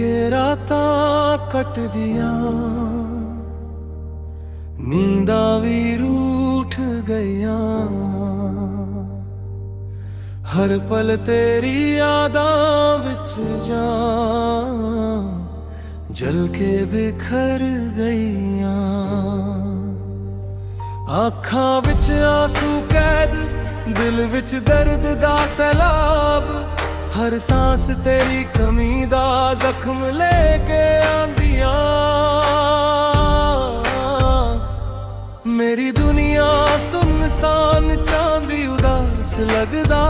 के रातां कटदियां, नींदां भी रूठ गईयां। हर पल तेरी यादां विच जां जल के बिखर गईयां। आँखां विच आंसू कैद, दिल विच दर्द दा सैलाब। हर सांस तेरी कमी दा जख्म लेके आंदियां। मेरी दुनिया सुनसान, चांद भी उदास लगदा।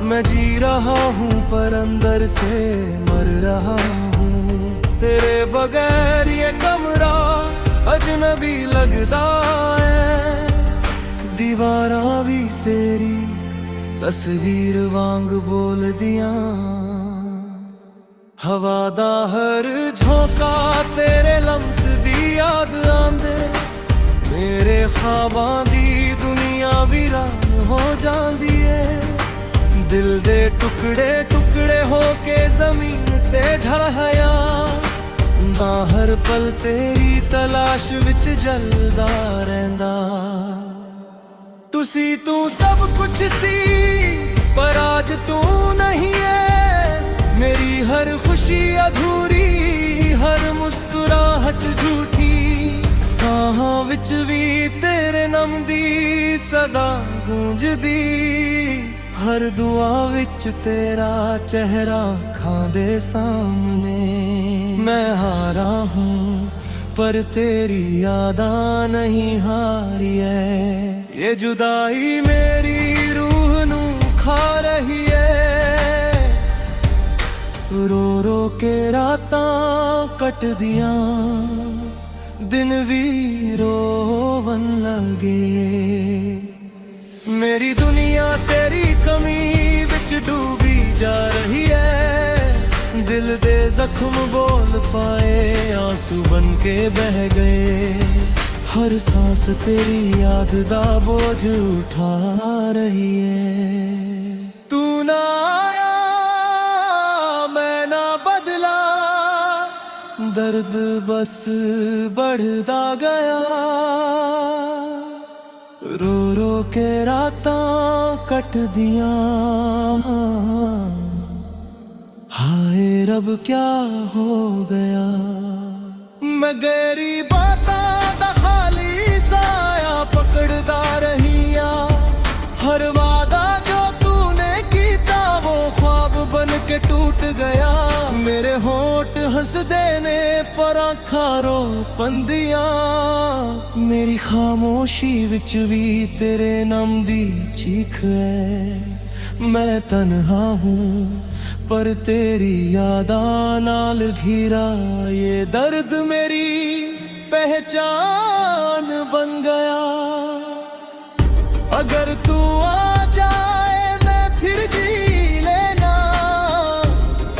मैं जी रहा हूँ पर अंदर से मर रहा हूँ। तेरे बगैर ये कमरा अजनबी लगदा है। दीवारां भी तेरी तस्वीर वांग बोल दियां। हवा दा हर झोंका तेरे लम्स दी याद आंदे। मेरे ख्वाबां दी दुनिया वीरान हो जांदी है। दिल दे टुकड़े टुकड़े होके जमीन ते ढलया। हर पल तेरी तलाश विच जलदा रहिंदा। तुसी तू सब कुछ सी पर आज तू नहीं है। मेरी हर खुशी अधूरी, हर मुस्कुराहट झूठी। साहां विच भी तेरे नाम दी सदा गूंजदी। हर दुआ विच तेरा चेहरा खांदे सामने। मैं हारा हूँ पर तेरी यादां नहीं हारी है। ये जुदाई मेरी रूह नू खा रही है। रो रो के रातां कटदियां, दिन भी रोवन लगे। मेरी दुनिया तेरी कमी विच डूबी जा रही है। दिल दे जख्म बोल पाए, आंसू बन के बह गए। हर सांस तेरी याद दा बोझ उठा रही है। तू ना आया मैं ना बदला, दर्द बस बढ़दा गया। रो रो के रातां कटदियां, हाय रब क्या हो गया। मैं गहरी बातां दा खाली साया पकड़दा रहिया। हर वादा जो तूने कीता वो ख्वाब बन के टूट गया। मेरे होंठ हंसदे ने पर आँखां रो पंदियां। मेरी खामोशी विच भी तेरे नाम दी चीख है। मैं तन्हा हूँ पर तेरी यादां नाल घिरा। ये दर्द मेरी पहचान बन गया। अगर तू आ जाए मैं फिर जी लेना।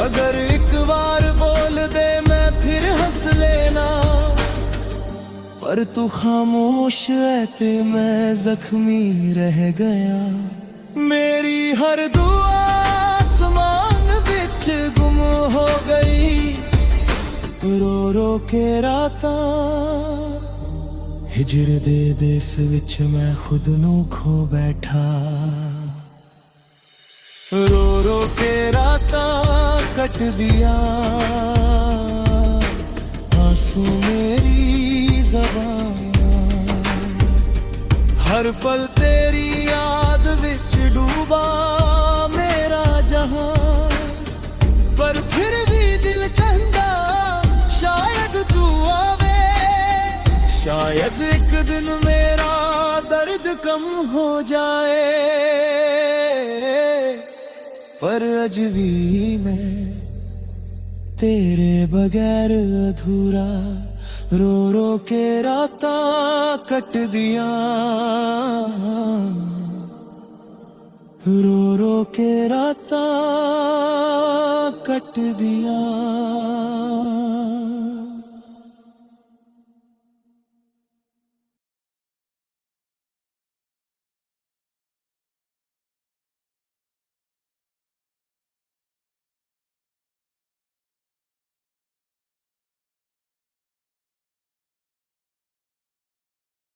अगर एक बार बोल दे मैं फिर हंस लेना। पर तू खामोश है ते मैं जख्मी रह गया। मेरी हर दुआ आसमान विच गुम हो गई। रो रो के रातां हिजर दे देस विच मैं खुद नू खो बैठा। रो रो के रातां कटदियां, आंसू मेरी ज़बान। हर पल तेरी याद विच डूबा मेरा जहां। पर फिर भी दिल कहंदा शायद तू आवे। शायद एक दिन मेरा दर्द कम हो जाए। पर अज भी मैं तेरे बगैर अधूरा। रो रो के रातां कटदियां, रो रो के रातां कटदियां।